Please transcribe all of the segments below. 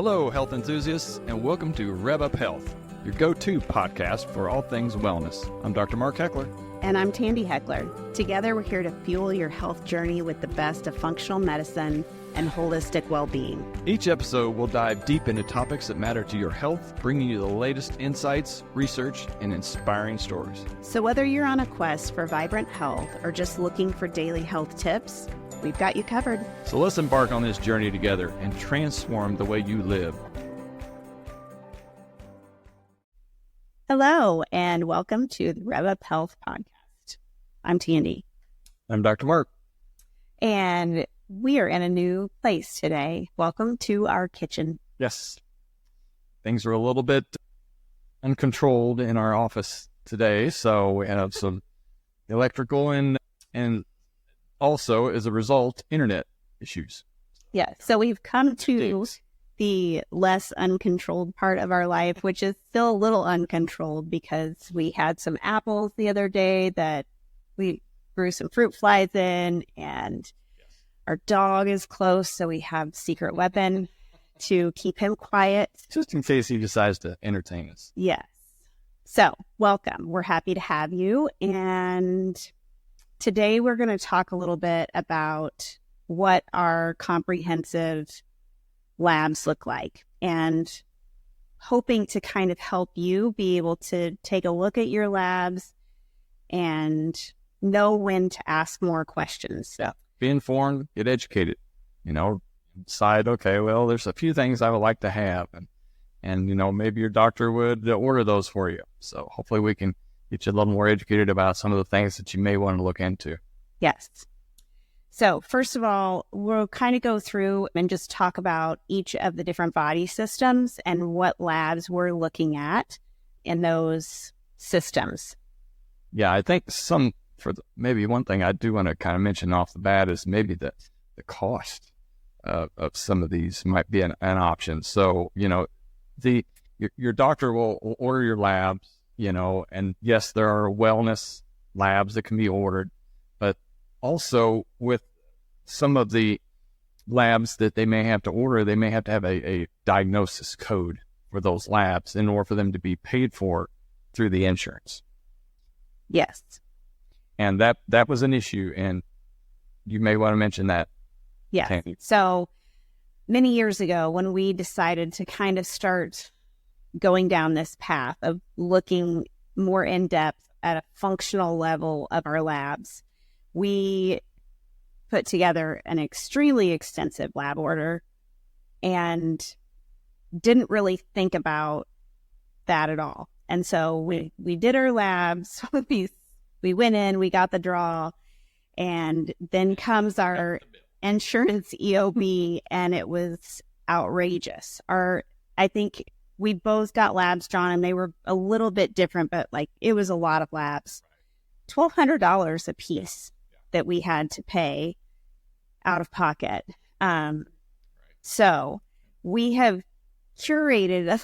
Hello, health enthusiasts, and welcome to Rev Up Health, your go-to podcast for all things wellness. I'm Dr. Mark Hechler. And I'm Tandi Hechler. Together, we're here to fuel your health journey with the best of functional medicine and holistic well-being. Each episode will dive deep into topics that matter to your health, bringing you the latest insights, research, and inspiring stories. So whether you're on a quest for vibrant health or just looking for daily health tips, we've got you covered. So let's embark on this journey together and transform the way you live. Hello, and welcome to the Rev Up Health podcast. I'm Tandi. I'm Dr. Mark. And we are in a new place today. Welcome to our kitchen. Yes. Things are a little bit uncontrolled in our office today, so we have some electrical and also, as a result, internet issues. Yeah, so we've come to the less uncontrolled part of our life, which is still a little uncontrolled because we had some apples the other day that we grew some fruit flies in, and our dog is close, so we have secret weapon to keep him quiet. Just in case he decides to entertain us. Yes. So, welcome. We're happy to have you, and today we're going to talk a little bit about what our comprehensive labs look like, and hoping to kind of help you be able to take a look at your labs and know when to ask more questions. Yeah. Be informed, get educated, decide, okay, well, there's a few things I would like to have. And maybe your doctor would order those for you. So hopefully we can get you a little more educated about some of the things that you may want to look into. Yes. So first of all, we'll kind of go through and just talk about each of the different body systems and what labs we're looking at in those systems. Yeah, I think maybe one thing I do want to kind of mention off the bat is maybe the cost of some of these might be an option. So, your doctor will order your labs, and yes, there are wellness labs that can be ordered, but also with some of the labs that they may have to order, they may have to have a diagnosis code for those labs in order for them to be paid for through the insurance. Yes. And that was an issue, and you may want to mention that. Yes. Tandi. So many years ago, when we decided to kind of start going down this path of looking more in depth at a functional level of our labs, we put together an extremely extensive lab order and didn't really think about that at all. And so we did our labs. We went in, we got the draw, and then comes our insurance EOB, and it was outrageous. I think we both got labs drawn, and they were a little bit different, but it was a lot of labs. $1,200 a piece that we had to pay out of pocket. So we have curated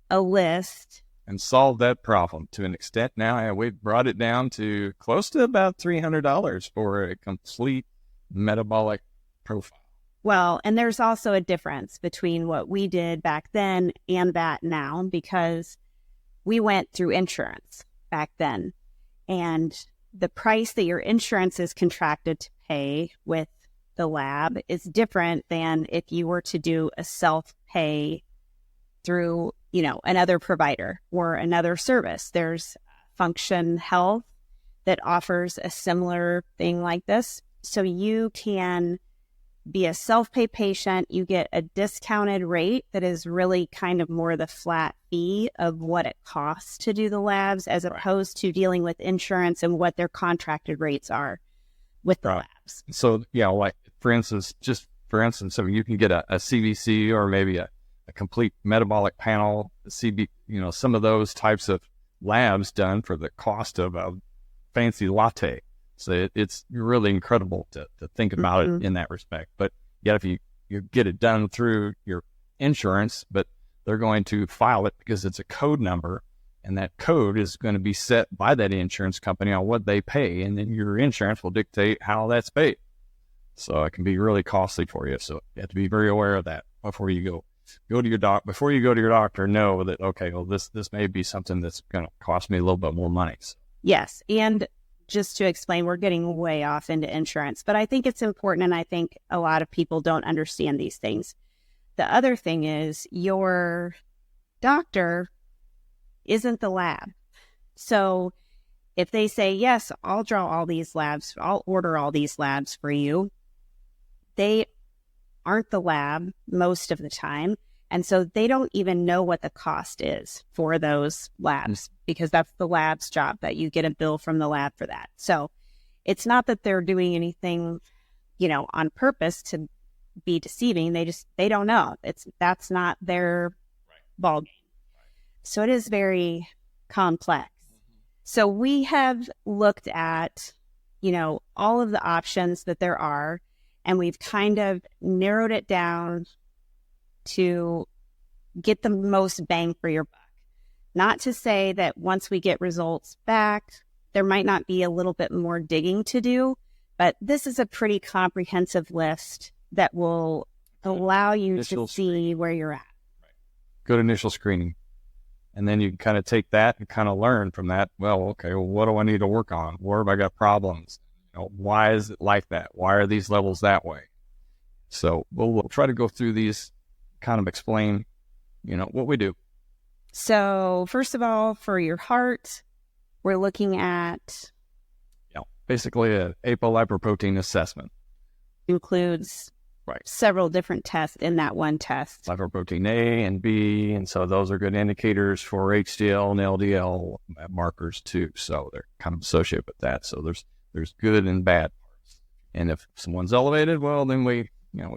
a list and solved that problem to an extent now, and we've brought it down to close to about $300 for a complete metabolic profile. Well, and there's also a difference between what we did back then and that now, because we went through insurance back then, and the price that your insurance is contracted to pay with the lab is different than if you were to do a self-pay through another provider or another service. There's Function Health that offers a similar thing like this. So you can be a self-pay patient. You get a discounted rate that is really kind of more the flat fee of what it costs to do the labs, as opposed to dealing with insurance and what their contracted rates are with the labs. So, for instance, so you can get a CBC or maybe a complete metabolic panel, some of those types of labs done for the cost of a fancy latte. So it's really incredible to think about it in that respect. But yet if you get it done through your insurance, but they're going to file it because it's a code number, and that code is going to be set by that insurance company on what they pay, and then your insurance will dictate how that's paid. So it can be really costly for you. So you have to be very aware of that before you go go to your before you go to your doctor, know that, okay, well, this may be something that's going to cost me a little bit more money. So. Yes. And just to explain, we're getting way off into insurance, but I think it's important. And I think a lot of people don't understand these things. The other thing is your doctor isn't the lab. So if they say, yes, I'll draw all these labs, I'll order all these labs for you, they aren't the lab most of the time. And so they don't even know what the cost is for those labs, because that's the lab's job, that you get a bill from the lab for that. So it's not that they're doing anything, on purpose to be deceiving. They don't know. That's not their ballgame. So it is very complex. So we have looked at, all of the options that there are, and we've kind of narrowed it down to get the most bang for your buck. Not to say that once we get results back, there might not be a little bit more digging to do, but this is a pretty comprehensive list that will allow you to see where you're at. Good initial screening. And then you kind of take that and kind of learn from that. Well, okay, what do I need to work on? Where have I got problems? Why is it like that? Why are these levels that way? So we'll try to go through these, kind of explain, what we do. So first of all, for your heart, we're looking at basically an apolipoprotein assessment. Includes several different tests in that one test. Lipoprotein A and B, and so those are good indicators for HDL and LDL markers too. So they're kind of associated with that. So there's good and bad parts. And if someone's elevated, well, then we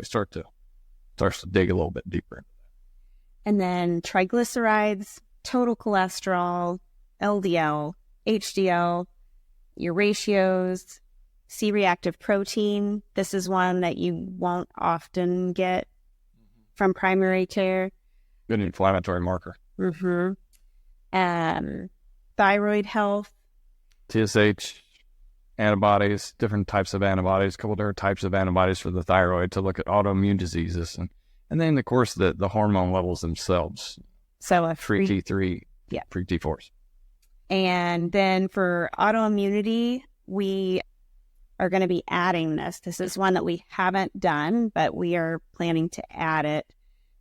start to dig a little bit deeper. And then triglycerides, total cholesterol, LDL, HDL, your ratios, C-reactive protein. This is one that you won't often get from primary care. Good inflammatory marker. Thyroid health. TSH, antibodies, different types of antibodies, a couple different types of antibodies for the thyroid to look at autoimmune diseases. And then, of course, the hormone levels themselves. So a free T3, free T4s. And then for autoimmunity, we are going to be adding this. This is one that we haven't done, but we are planning to add it.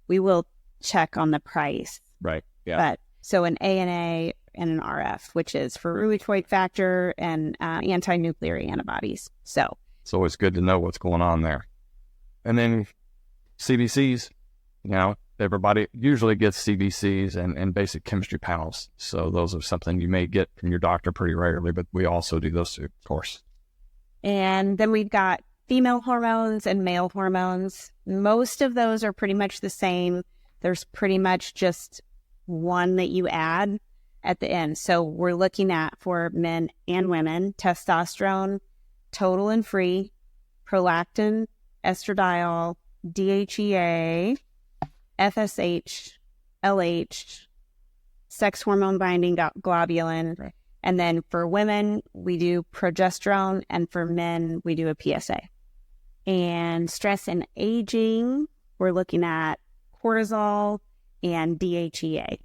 We will check on the price. Right. Yeah. But so an ANA and an RF, which is for rheumatoid factor and anti-nuclear antibodies. So it's always good to know what's going on there. And then CBCs, everybody usually gets CBCs and basic chemistry panels. So those are something you may get from your doctor pretty regularly, but we also do those too, of course. And then we've got female hormones and male hormones. Most of those are pretty much the same. There's pretty much just one that you add at the end. So we're looking at, for men and women, testosterone, total and free, prolactin, estradiol, DHEA, FSH, LH, sex hormone binding globulin. Right. And then for women, we do progesterone, and for men, we do a PSA. And stress and aging, we're looking at cortisol and DHEA.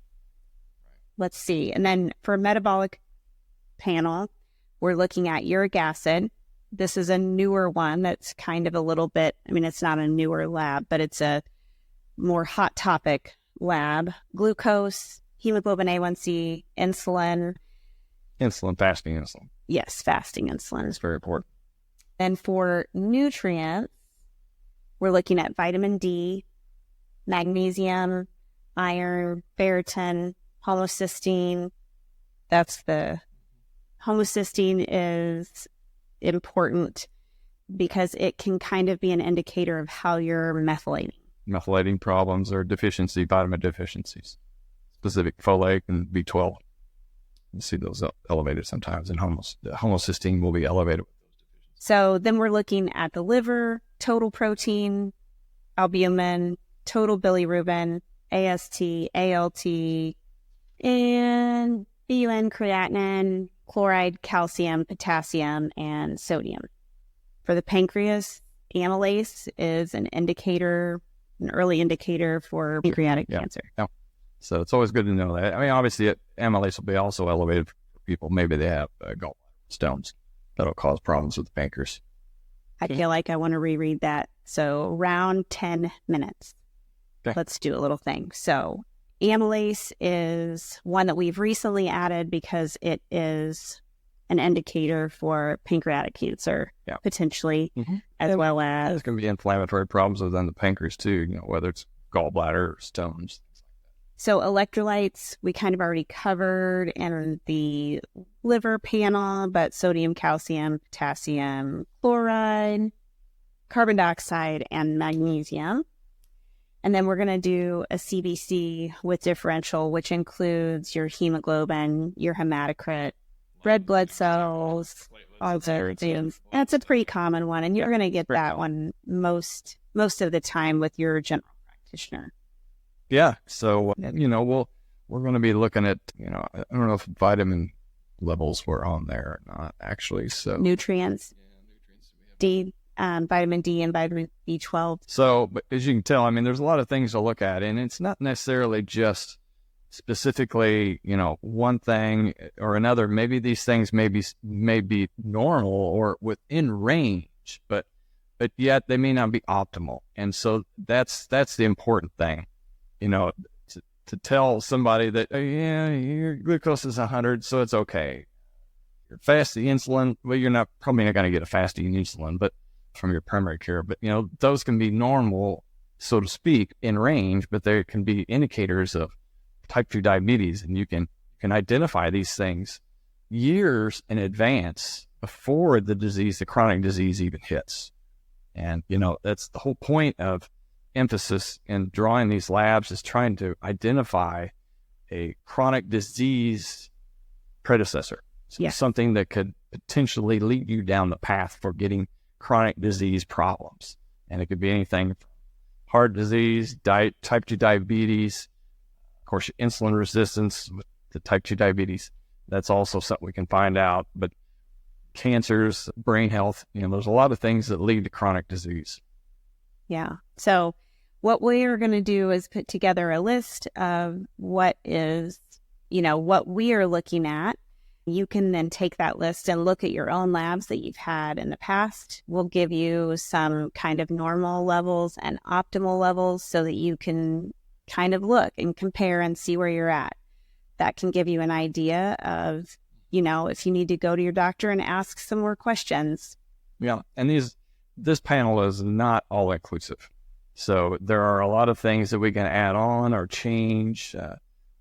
Let's see. And then for metabolic panel, we're looking at uric acid. This is a newer one that's kind of a little bit, it's not a newer lab, but it's a more hot topic lab. Glucose, hemoglobin A1C, insulin. Fasting insulin. Yes, fasting insulin. It's very important. And for nutrients, we're looking at vitamin D, magnesium, iron, ferritin, homocysteine. Homocysteine is important because it can kind of be an indicator of how you're methylating. Methylating problems or vitamin deficiencies, specific folate and B12. You see those elevated sometimes, and homocysteine will be elevated with those deficiencies. So then we're looking at the liver, total protein, albumin, total bilirubin, AST, ALT, and BUN, creatinine, chloride, calcium, potassium, and sodium. For the pancreas, amylase is an indicator an early indicator for pancreatic cancer. Yeah. So it's always good to know that. I mean, obviously, amylase will be also elevated for people. Maybe they have gallbladder stones that'll cause problems with the pancreas. I feel like I want to reread that. So around 10 minutes. Okay. Let's do a little thing. So amylase is one that we've recently added because it is an indicator for pancreatic cancer, potentially, as well as... There's going to be inflammatory problems within the pancreas too, whether it's gallbladder or stones. So electrolytes, we kind of already covered in the liver panel, but sodium, calcium, potassium, chloride, carbon dioxide, and magnesium. And then we're going to do a CBC with differential, which includes your hemoglobin, your hematocrit, red blood cells, all those. That's a pretty common one, and you're going to get that one most of the time with your general practitioner. Yeah. So, we're going to be looking at, I don't know if vitamin levels were on there or not, actually. So nutrients, vitamin D and vitamin B12. So, but as you can tell, I mean, there's a lot of things to look at, and it's not necessarily just specifically, one thing or another. Maybe these things may be normal or within range, but yet they may not be optimal. And so that's the important thing. To tell somebody that, your glucose is 100, so it's okay. You're fasting insulin, well, you're probably not going to get a fasting insulin, but from your primary care, but those can be normal, so to speak, in range, but they can be indicators of type 2 diabetes, and you can identify these things years in advance before the chronic disease even hits. And, that's the whole point of emphasis in drawing these labs, is trying to identify a chronic disease predecessor. So something that could potentially lead you down the path for getting chronic disease problems. And it could be anything from heart disease, type 2 diabetes, of course, insulin resistance with the type 2 diabetes. That's also something we can find out. But cancers, brain health, there's a lot of things that lead to chronic disease. Yeah. So what we are going to do is put together a list of what is, what we are looking at. You can then take that list and look at your own labs that you've had in the past. We'll give you some kind of normal levels and optimal levels so that you can kind of look and compare and see where you're at. That can give you an idea of, if you need to go to your doctor and ask some more questions. Yeah. And this panel is not all inclusive. So there are a lot of things that we can add on or change,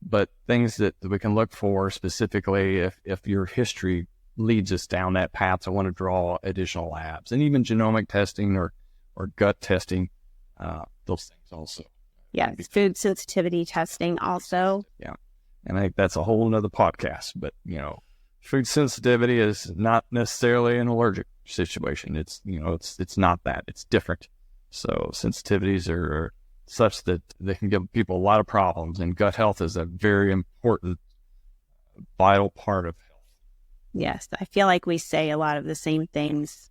but things that we can look for specifically if your history leads us down that path. So I want to draw additional labs, and even genomic testing or gut testing, those things also. Yeah, food sensitivity testing also. Yeah, and I think that's a whole nother podcast. But food sensitivity is not necessarily an allergic situation. It's it's not that. It's different. So sensitivities are such that they can give people a lot of problems, and gut health is a very important, vital part of health. Yes, I feel like we say a lot of the same things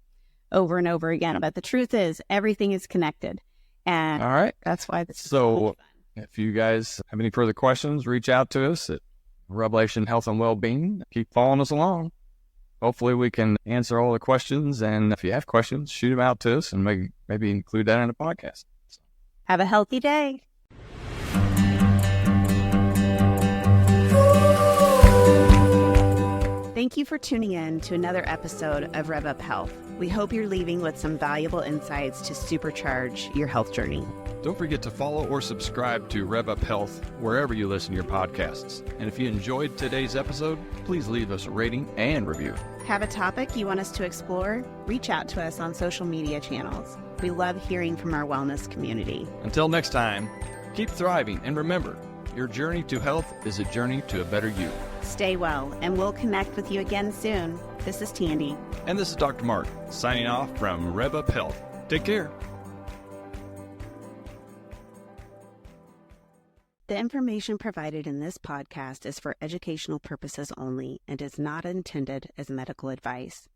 over and over again, but the truth is everything is connected. And all right, that's why this so is fun. If you guys have any further questions, reach out to us at Revelation Health and Wellbeing. Keep following us along. Hopefully we can answer all the questions, and if you have questions, shoot them out to us and maybe include that in the podcast. Have a healthy day. Thank you for tuning in to another episode of Rev Up Health. We hope you're leaving with some valuable insights to supercharge your health journey. Don't forget to follow or subscribe to Rev Up Health wherever you listen to your podcasts. And if you enjoyed today's episode, please leave us a rating and review. Have a topic you want us to explore? Reach out to us on social media channels. We love hearing from our wellness community. Until next time, keep thriving, and remember, your journey to health is a journey to a better you. Stay well, and we'll connect with you again soon. This is Tandi. And this is Dr. Mark, signing off from Rev Up Health. Take care. The information provided in this podcast is for educational purposes only and is not intended as medical advice.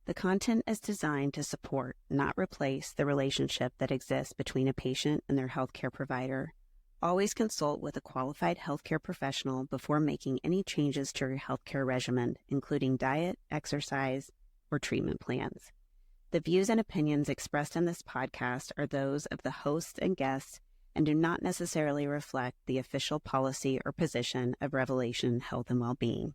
The content is designed to support, not replace, the relationship that exists between a patient and their healthcare provider. Always consult with a qualified healthcare professional before making any changes to your healthcare regimen, including diet, exercise, or treatment plans. The views and opinions expressed in this podcast are those of the hosts and guests and do not necessarily reflect the official policy or position of Revelation Health and Wellbeing.